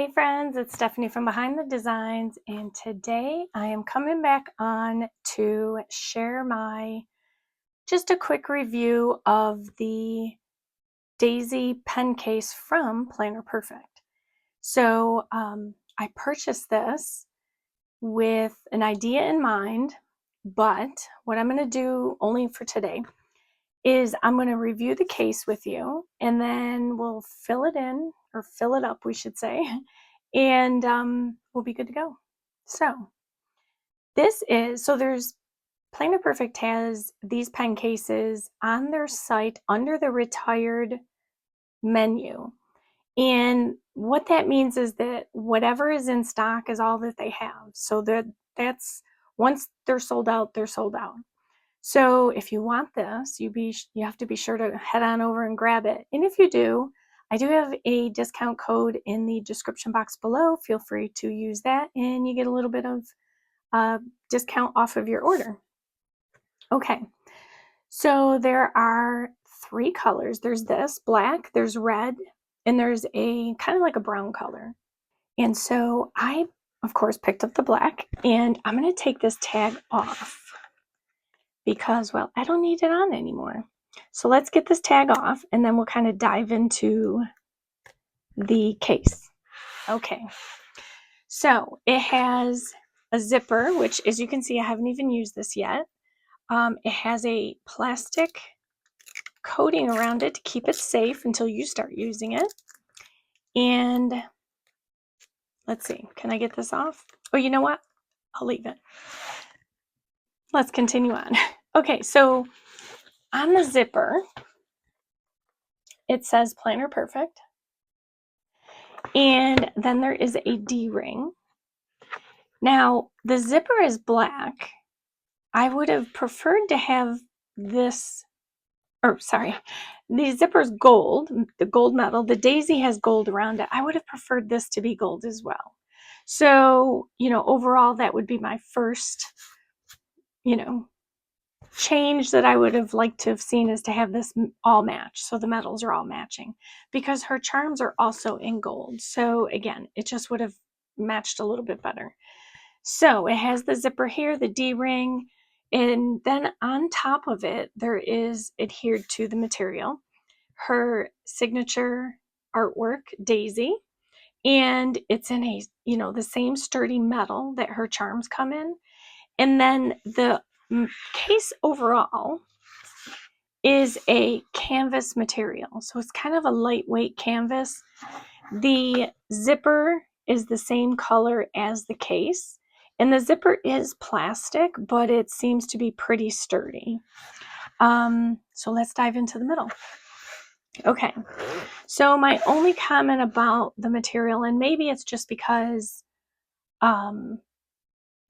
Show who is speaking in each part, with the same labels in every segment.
Speaker 1: Hey friends, it's Stephanie from Behind the Designs, and today I am coming back on to share just a quick review of the Daisy pen case from Planner Perfect. So I purchased this with an idea in mind, but what I'm going to do only for today is I'm going to review the case with you, and then we'll fill it in, or fill it up, we should say, and we'll be good to go. So there's Planner Perfect has these pen cases on their site under the retired menu. And what that means is that whatever is in stock is all that they have. So that's once they're sold out, they're sold out. So if you want this, you have to be sure to head on over and grab it. And if you do, I do have a discount code in the description box below. Feel free to use that and you get a little bit of discount off of your order. Okay, so there are 3 colors. There's this black, there's red, and there's a kind of like a brown color. And so I, of course, picked up the black, and I'm going to take this tag off because, well, I don't need it on anymore. So let's get this tag off, and then we'll kind of dive into the case. Okay, so it has a zipper, which, as you can see, I haven't even used this yet. It has a plastic coating around it to keep it safe until you start using it. And let's see, can I get this off? Oh, you know what? I'll leave it. Let's continue on. Okay, so on the zipper, it says Planner Perfect. And then there is a D-ring. Now, the zipper is black. I would have preferred to have this, the zipper's gold, the gold metal. The Daisy has gold around it. I would have preferred this to be gold as well. So, overall, that would be my first, change that I would have liked to have seen, is to have this all match. So the metals are all matching, because her charms are also in gold. So again, it just would have matched a little bit better. So it has the zipper here, the D-ring, and then on top of it, there is, adhered to the material, her signature artwork, Daisy, and it's in a, the same sturdy metal that her charms come in. And then the case overall is a canvas material. So it's kind of a lightweight canvas. The zipper is the same color as the case. And the zipper is plastic, but it seems to be pretty sturdy. So let's dive into the middle. Okay, so my only comment about the material, and maybe it's just because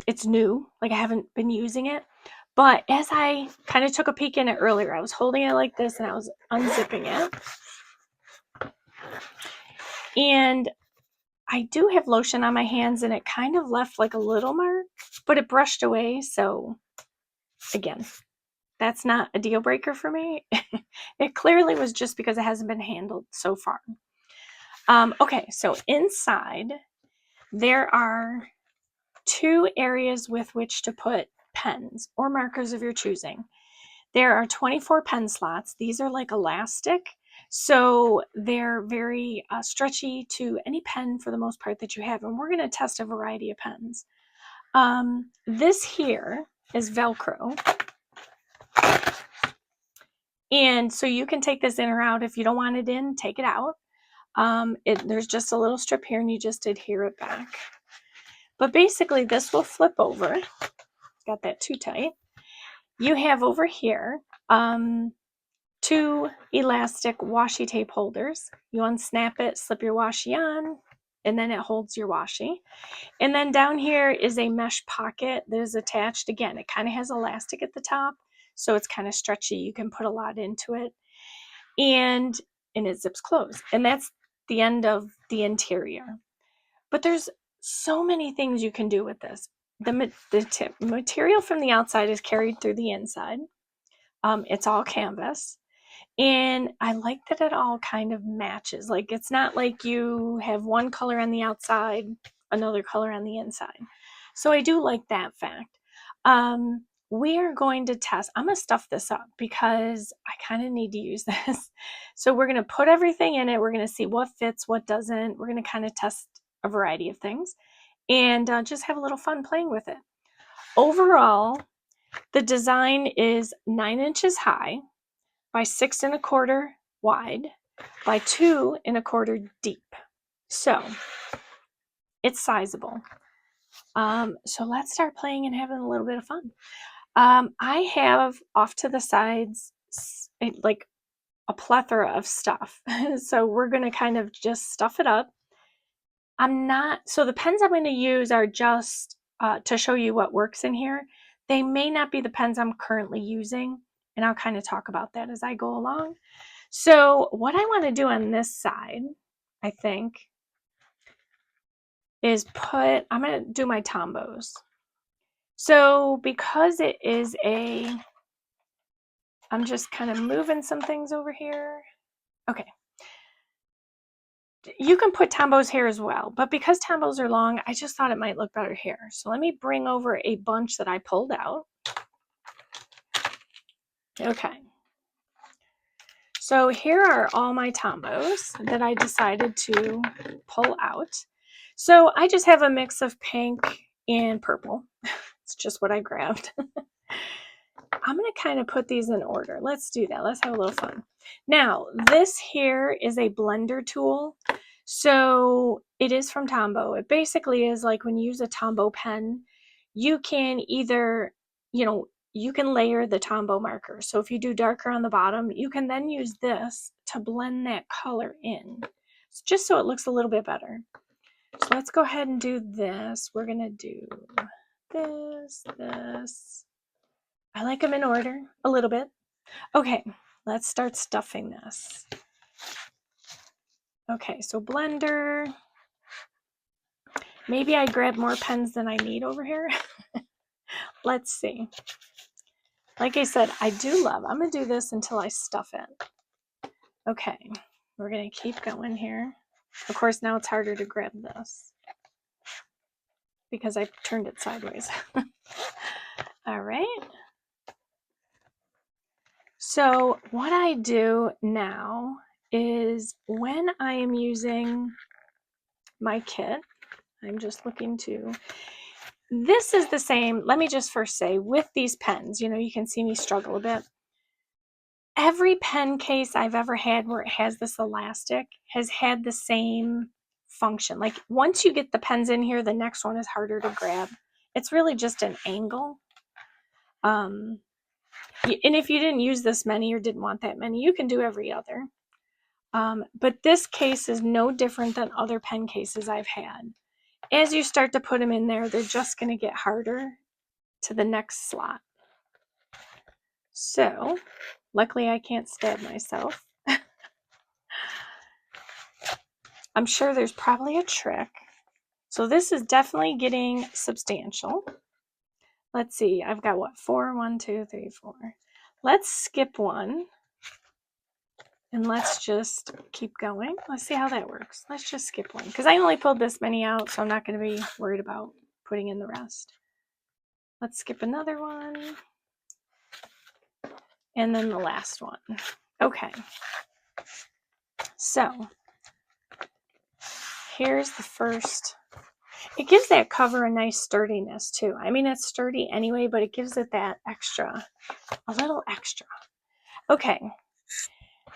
Speaker 1: it's new, like I haven't been using it, but as I kind of took a peek in it earlier, I was holding it like this and I was unzipping it. And I do have lotion on my hands, and it kind of left like a little mark, but it brushed away. So again, that's not a deal breaker for me. It clearly was just because it hasn't been handled so far. Okay, so inside there are 2 areas with which to put pens or markers of your choosing. There are 24 pen slots. These are like elastic, so they're very stretchy to any pen for the most part that you have, and we're going to test a variety of pens. This here is Velcro, and so you can take this in or out. If you don't want it in, take it out. There's just a little strip here, and you just adhere it back. But basically, this will flip over. Got that too tight. You have over here 2 elastic washi tape holders. You unsnap it, slip your washi on, and then it holds your washi. And then down here is a mesh pocket that is attached. Again, it kind of has elastic at the top, so it's kind of stretchy. You can put a lot into it. And it zips closed. And that's the end of the interior. But there's so many things you can do with this. The material from the outside is carried through the inside. It's all canvas. And I like that it all kind of matches. Like, it's not like you have one color on the outside, another color on the inside. So I do like that fact. We are going to test. I'm going to stuff this up because I kind of need to use this. So we're going to put everything in it. We're going to see what fits, what doesn't. We're going to kind of test a variety of things and just have a little fun playing with it. Overall, the design is 9 inches high by 6 1/4 wide by 2 1/4 deep. So it's sizable. So let's start playing and having a little bit of fun. I have off to the sides like a plethora of stuff. So we're going to kind of just stuff it up. So the pens I'm going to use are just to show you what works in here. They may not be the pens I'm currently using, and I'll kind of talk about that as I go along. So what I want to do on this side, I think, is I'm going to do my Tombos. So because it is I'm just kind of moving some things over here. Okay. You can put Tombos here as well, but because Tombos are long, I just thought it might look better here. So let me bring over a bunch that I pulled out. Okay. So here are all my Tombos that I decided to pull out. So I just have a mix of pink and purple. It's just what I grabbed. I'm going to kind of put these in order. Let's do that. Let's have a little fun. Now, this here is a blender tool. So it is from Tombow. It basically is like when you use a Tombow pen, you can either, you can layer the Tombow marker. So if you do darker on the bottom, you can then use this to blend that color in, just so it looks a little bit better. So let's go ahead and do this. We're going to do this. I like them in order a little bit. Okay, let's start stuffing this. Okay, so blender. Maybe I grabbed more pens than I need over here. Let's see. Like I said, I'm going to do this until I stuff it. Okay, we're going to keep going here. Of course, now it's harder to grab this because I turned it sideways. All right. So what I do now is when I am using my kit, I'm just looking to, this is the same, let me just first say, with these pens, you can see me struggle a bit. Every pen case I've ever had where it has this elastic has had the same function. Like once you get the pens in here, the next one is harder to grab. It's really just an angle. And if you didn't use this many or didn't want that many, you can do every other. But this case is no different than other pen cases I've had. As you start to put them in there, they're just going to get harder to the next slot. So, luckily I can't stab myself. I'm sure there's probably a trick. So this is definitely getting substantial. Let's see, I've got what, 4? 1, 2, 3, 4. Let's skip one. And let's just keep going. Let's see how that works. Let's just skip one. Because I only pulled this many out, so I'm not going to be worried about putting in the rest. Let's skip another one. And then the last one. Okay. So, here's the first. It gives that cover a nice sturdiness too. I mean, it's sturdy anyway, but it gives it that extra, a little extra. Okay.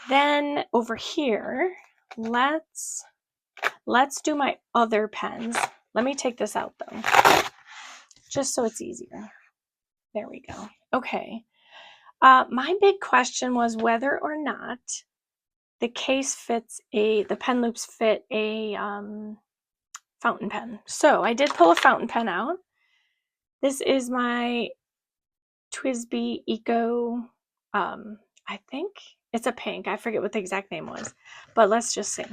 Speaker 1: Then over here, let's do my other pens. Let me take this out though, just so it's easier. There we go. Okay. My big question was whether or not the case the pen loops fit a fountain pen. So I did pull a fountain pen out. This is my TWSBI Eco, I think it's a pink. I forget what the exact name was, but let's just see.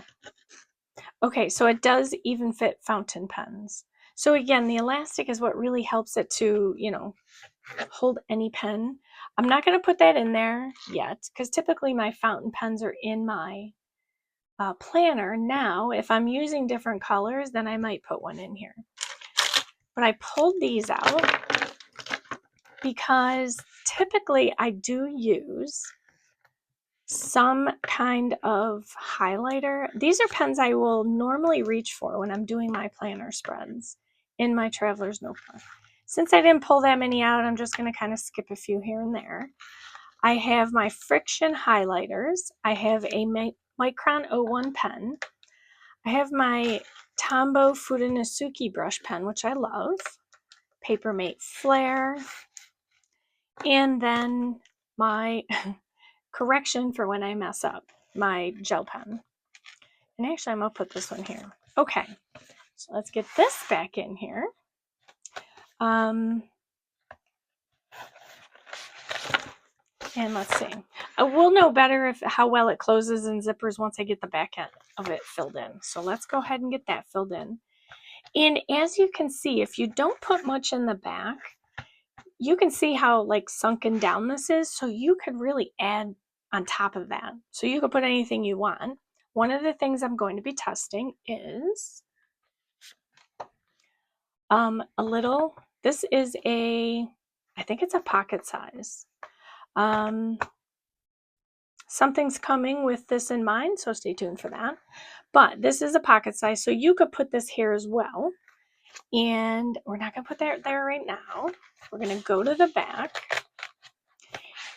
Speaker 1: Okay, so it does even fit fountain pens. So again, the elastic is what really helps it to, hold any pen. I'm not going to put that in there yet because typically my fountain pens are in my planner. Now, if I'm using different colors, then I might put one in here. But I pulled these out because typically I do use some kind of highlighter. These are pens I will normally reach for when I'm doing my planner spreads in my Traveler's Notebook. Since I didn't pull that many out, I'm just going to kind of skip a few here and there. I have my Friction highlighters. I have a Micron 01 pen. I have my Tombow Fudenosuke brush pen, which I love. Papermate Flare. And then my correction for when I mess up, my gel pen. And actually, I'm going to put this one here. Okay, so let's get this back in here. And let's see. We'll know better how well it closes in zippers once I get the back end of it filled in. So let's go ahead and get that filled in. And as you can see, if you don't put much in the back, you can see how like sunken down this is. So you could really add on top of that. So you could put anything you want. One of the things I'm going to be testing is a little, this is I think it's a pocket size. Something's coming with this in mind, so stay tuned for that. But this is a pocket size, so you could put this here as well. And we're not going to put that there right now. We're going to go to the back.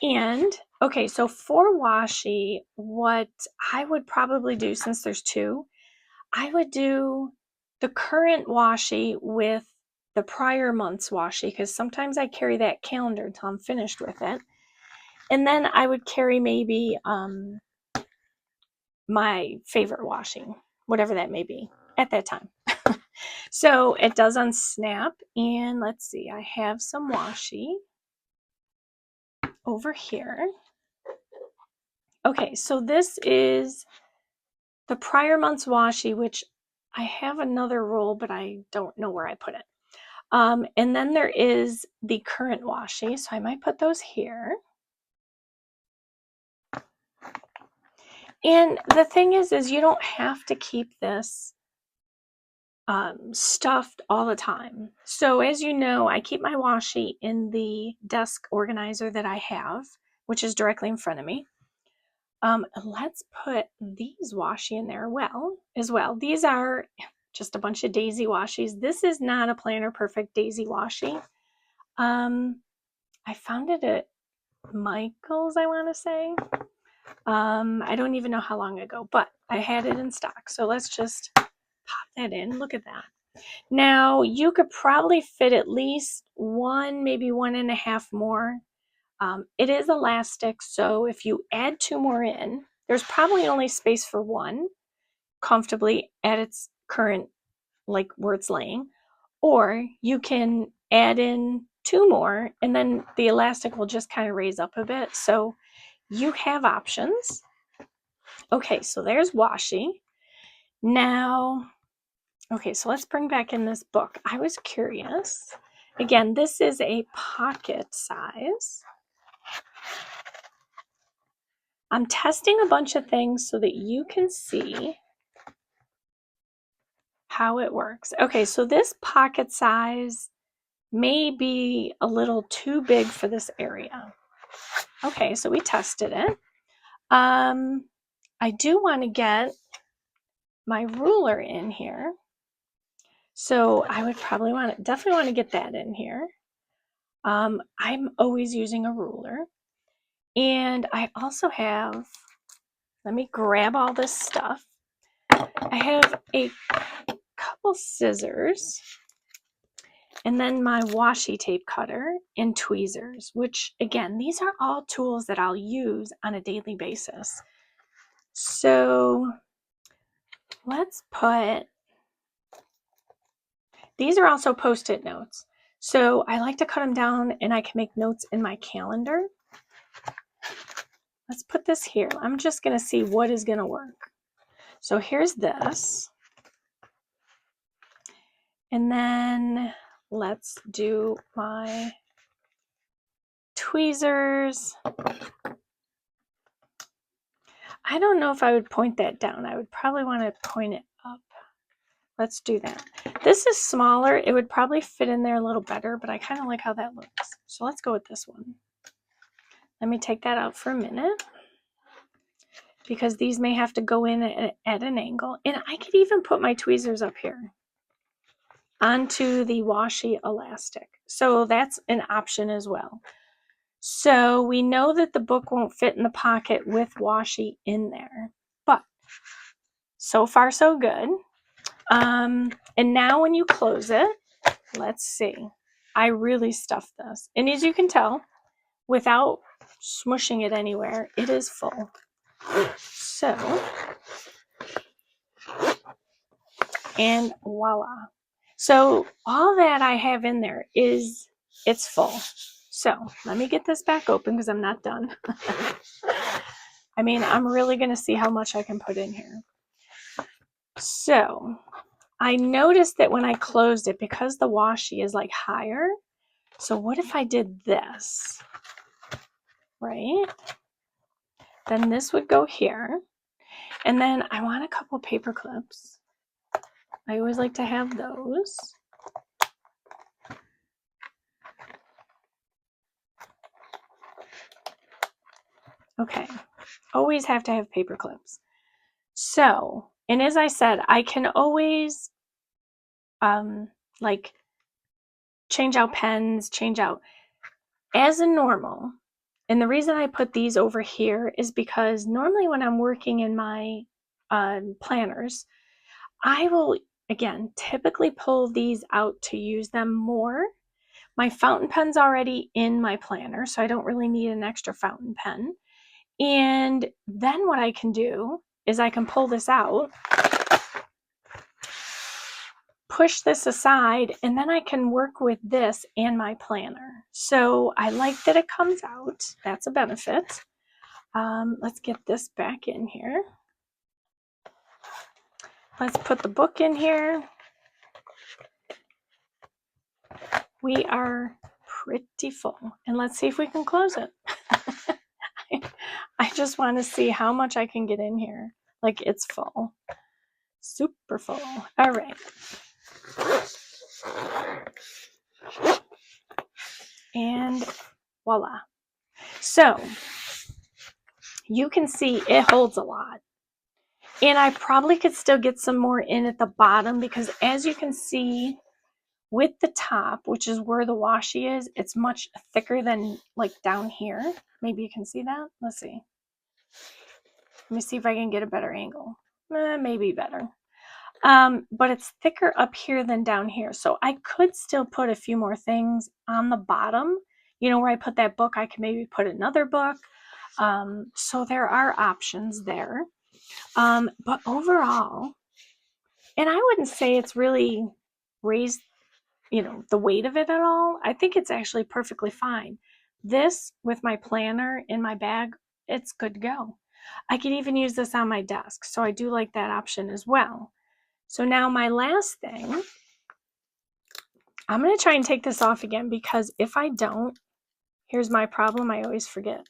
Speaker 1: And, okay, so for washi, what I would probably do, since there's two, I would do the current washi with the prior month's washi, because sometimes I carry that calendar until I'm finished with it. And then I would carry maybe my favorite washi, whatever that may be at that time. So it does unsnap, and let's see, I have some washi over here. Okay, so this is the prior month's washi, which I have another roll, but I don't know where I put it. And then there is the current washi, so I might put those here. And the thing is you don't have to keep this stuffed all the time. So as you know, I keep my washi in the desk organizer that I have, which is directly in front of me. Let's put these washi in there as well. These are just a bunch of daisy washis. This is not a Planner Perfect daisy washi. I found it at Michael's, I want to say. I don't even know how long ago, but I had it in stock. So let's just pop that in. Look at that. Now, you could probably fit at least one, maybe 1.5 more. It is elastic, so if you add 2 more in, there's probably only space for one comfortably at its current, like where it's laying. Or you can add in 2 more, and then the elastic will just kind of raise up a bit. So you have options. Okay, so there's washi. Now, okay, so let's bring back in this book. I was curious. Again, this is a pocket size. I'm testing a bunch of things so that you can see how it works. Okay, so this pocket size may be a little too big for this area. Okay, so we tested it. I do want to get my ruler in here. So I would probably definitely want to get that in here. I'm always using a ruler. And I also have, let me grab all this stuff. I have a couple scissors, and then my washi tape cutter and tweezers, which again, these are all tools that I'll use on a daily basis. So let's put, these are also post-it notes. So I like to cut them down and I can make notes in my calendar. Let's put this here. I'm just going to see what is going to work. So here's this. And then let's do my tweezers. I don't know if I would point that down. I would probably want to point it up. Let's do that. This is smaller. It would probably fit in there a little better, but I kind of like how that looks. So let's go with this one. Let me take that out for a minute because these may have to go in at an angle. And I could even put my tweezers up here onto the washi elastic. So that's an option as well. So we know that the book won't fit in the pocket with washi in there, but so far so good. And now when you close it, let's see. I really stuffed this. And as you can tell, without smushing it anywhere, it is full. So, and voila. So all that I have in there is, it's full. So let me get this back open because I'm not done. I mean, I'm really going to see how much I can put in here. So I noticed that when I closed it, because the washi is like higher, so what if I did this, right? Then this would go here. And then I want a couple paper clips. I always like to have those. Okay, always have to have paper clips. So, and as I said, I can always like change out pens, change out as a normal. And the reason I put these over here is because normally when I'm working in my planners, I will, again, typically pull these out to use them more. My fountain pen's already in my planner, so I don't really need an extra fountain pen. And then what I can do is I can pull this out, push this aside, and then I can work with this and my planner. So I like that it comes out. That's a benefit. Let's get this back in here. Let's put the book in here. We are pretty full. And let's see if we can close it. I just want to see how much I can get in here. Like, it's full. Super full. All right. And voila. So you can see it holds a lot. And I probably could still get some more in at the bottom because as you can see with the top, which is where the washi is, it's much thicker than like down here. Maybe you can see that. Let's see. Let me see if I can get a better angle. Maybe better. But it's thicker up here than down here. So I could still put a few more things on the bottom. You know, where I put that book, I can maybe put another book. So there are options there. But overall, and I wouldn't say it's really raised, you know, the weight of it at all. I think it's actually perfectly fine. This with my planner in my bag, it's good to go. I could even use this on my desk. So I do like that option as well. So now my last thing, I'm going to try and take this off again because if I don't, here's my problem. I always forget.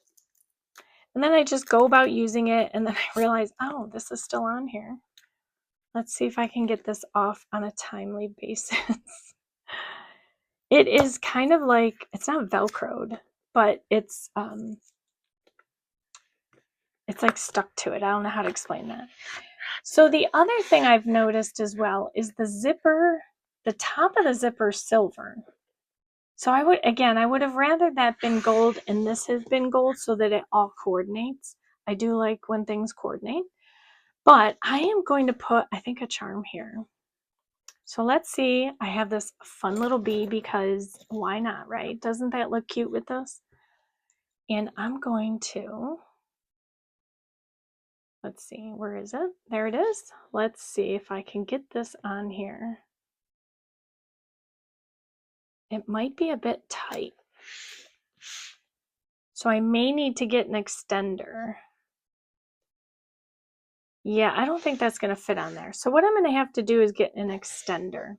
Speaker 1: And then I just go about using it and then I realize, oh, this is still on here. Let's see if I can get this off on a timely basis. It is kind of like, it's not Velcroed, but it's like stuck to it. I don't know how to explain that. So the other thing I've noticed as well is the zipper, the top of the zipper is silver. So I would have rather that been gold and this has been gold so that it all coordinates. I do like when things coordinate. But I am going to put, I think, a charm here. So let's see. I have this fun little bee because why not, right? Doesn't that look cute with this? And I'm going to, let's see, where is it? There it is. Let's see if I can get this on here. It might be a bit tight. So I may need to get an extender. Yeah, I don't think that's going to fit on there. So what I'm going to have to do is get an extender.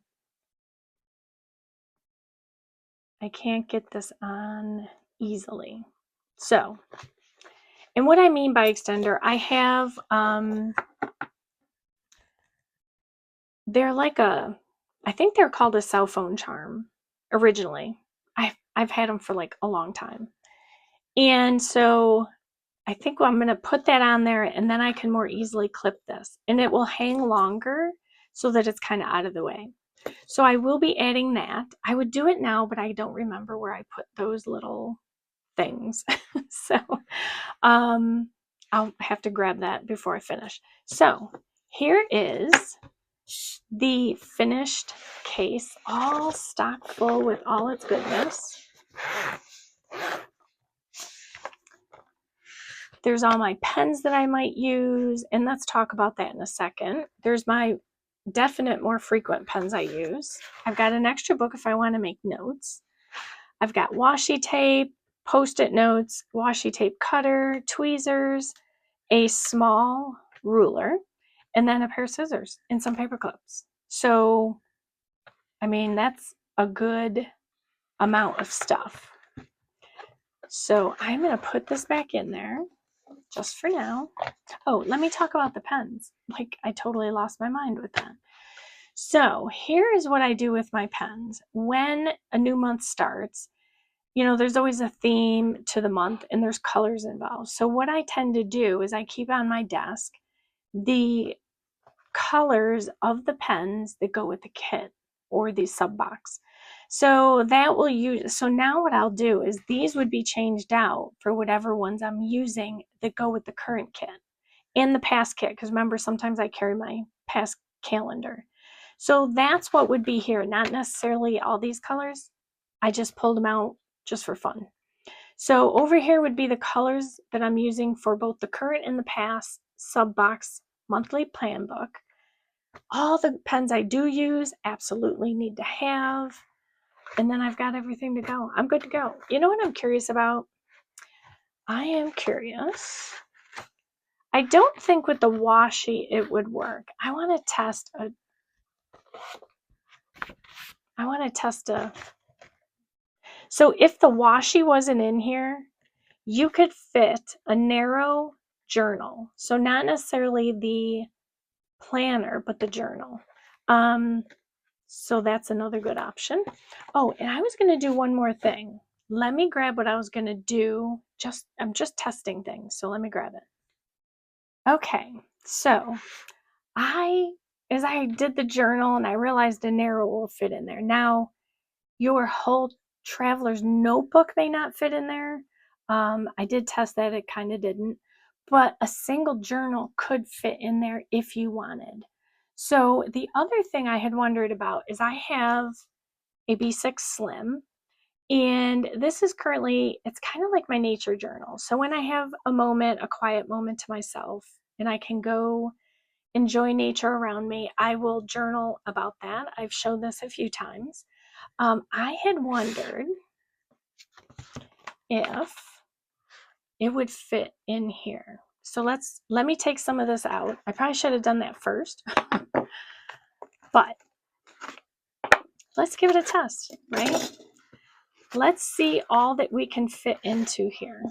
Speaker 1: I can't get this on easily. So, and what I mean by extender, I have, they're like I think they're called a cell phone charm originally. I've had them for like a long time. And so I think I'm going to put that on there, and then I can more easily clip this, and it will hang longer so that it's kind of out of the way. So I will be adding that. I would do it now, but I don't remember where I put those little things. So I'll have to grab that before I finish. So here is the finished case, all stocked full with all its goodness. There's all my pens that I might use, and let's talk about that in a second. There's my definite more frequent pens I use. I've got an extra book if I want to make notes. I've got washi tape, post-it notes, washi tape cutter, tweezers, a small ruler, and then a pair of scissors and some paper clips. So, I mean, that's a good amount of stuff. So I'm going to put this back in there just for now. Oh, let me talk about the pens. Like, I totally lost my mind with that. So here is what I do with my pens. When a new month starts, you know, there's always a theme to the month and there's colors involved. So what I tend to do is I keep on my desk the colors of the pens that go with the kit or the sub box. So that will use, so now what I'll do is these would be changed out for whatever ones I'm using that go with the current kit and the past kit, because remember, sometimes I carry my past calendar. So that's what would be here, not necessarily all these colors. I just pulled them out just for fun. So over here would be the colors that I'm using for both the current and the past sub box monthly plan book. All the pens I do use absolutely need to have. And then I've got everything to go. I'm good to go. You know what I'm curious about? I am curious. I don't think with the washi it would work. I want to test a, so if the washi wasn't in here, you could fit a narrow journal. So not necessarily the planner, but the journal. So that's another good option. Oh, and I was going to do one more thing. Let me grab what I was going to do. I'm just testing things, so let me grab it. Okay, so as I did the journal and I realized a narrow will fit in there. Now, your whole traveler's notebook may not fit in there. I did test that, it kind of didn't, but a single journal could fit in there if you wanted. So the other thing I had wondered about is I have a B6 Slim, and this is currently, it's kind of like my nature journal. So when I have a moment, a quiet moment to myself, and I can go enjoy nature around me, I will journal about that. I've shown this a few times. I had wondered if it would fit in here. So let me take some of this out. I probably should have done that first, but let's give it a test, right? Let's see all that we can fit into here.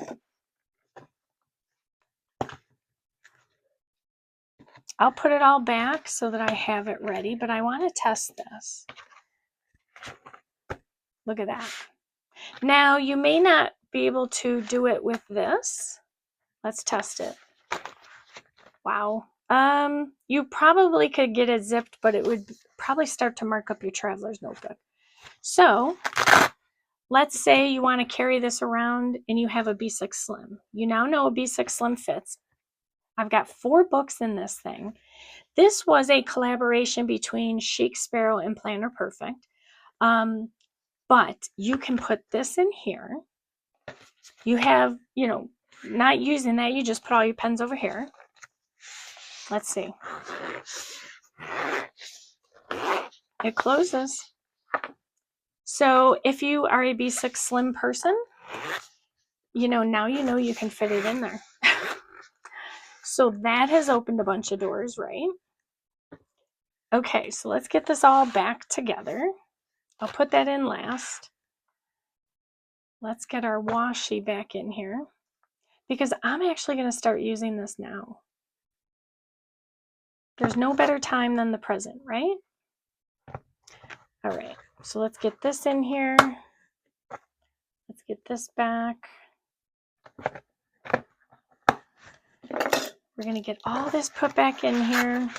Speaker 1: I'll put it all back so that I have it ready, but I want to test this. Look at that. Now, you may not be able to do it with this. Let's test it. Wow. You probably could get it zipped, but it would probably start to mark up your traveler's notebook. So let's say you want to carry this around and you have a B6 Slim. You now know a B6 Slim fits. I've got 4 books in this thing. This was a collaboration between Chic Sparrow and Planner Perfect. But you can put this in here. You have, you know, not using that, you just put all your pens over here. Let's see. It closes. So if you are a B6 Slim person, you know, now you know you can fit it in there. So that has opened a bunch of doors, right? Okay, so let's get this all back together. I'll put that in last. let's get our washi back in here, because I'm actually going to start using this now. There's no better time than the present, right? All right, so let's get this in here. Let's get this back. We're going to get all this put back in here,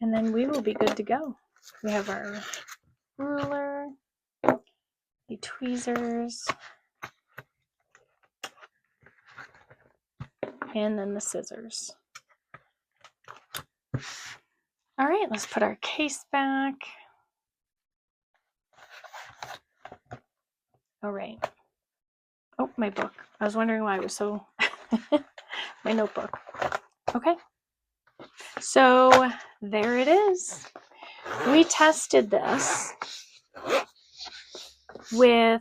Speaker 1: and then we will be good to go. We have our ruler, the tweezers, and then the scissors. All right, let's put our case back. All right. Oh, my book. I was wondering why it was so... my notebook. Okay. So there it is. We tested this with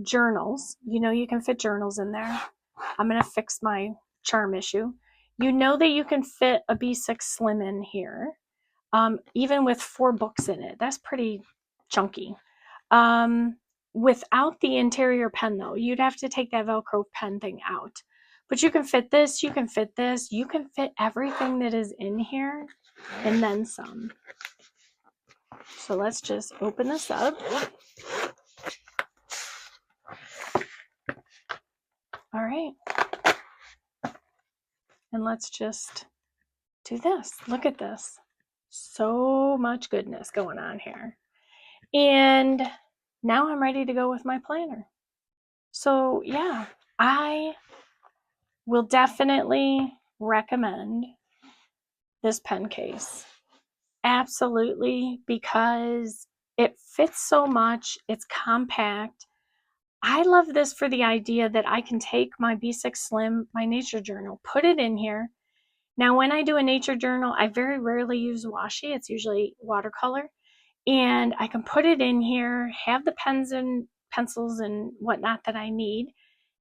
Speaker 1: journals. You know, you can fit journals in there. I'm going to fix my charm issue. You know that you can fit a B6 Slim in here, even with 4 books in it. That's pretty chunky. Without the interior pen, though, you'd have to take that Velcro pen thing out. But you can fit this, you can fit this, you can fit everything that is in here, and then some. So let's just open this up. All right. And let's just do this. Look at this. So much goodness going on here. And now I'm ready to go with my planner. So yeah, I will definitely recommend this pen case. Absolutely, because it fits so much. It's compact. I love this for the idea that I can take my B6 Slim, my nature journal, put it in here. Now, when I do a nature journal, I very rarely use washi. It's usually watercolor. And I can put it in here, have the pens and pencils and whatnot that I need,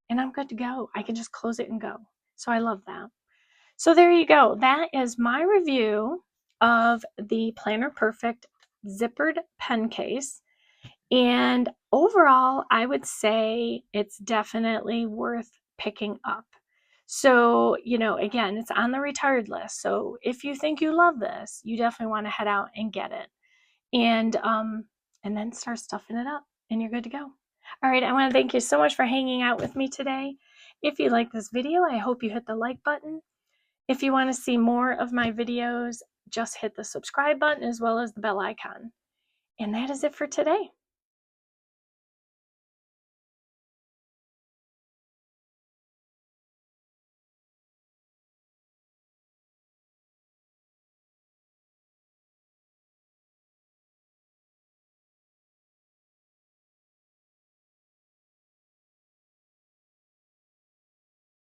Speaker 1: and I'm good to go. I can just close it and go. So I love that. So there you go. That is my review of the Planner Perfect zippered pen case. And overall, I would say it's definitely worth picking up. So, you know, again, it's on the retired list. So if you think you love this, you definitely want to head out and get it. And then start stuffing it up, and you're good to go. All right, I want to thank you so much for hanging out with me today. If you like this video, I hope you hit the like button. If you want to see more of my videos, just hit the subscribe button as well as the bell icon. And that is it for today.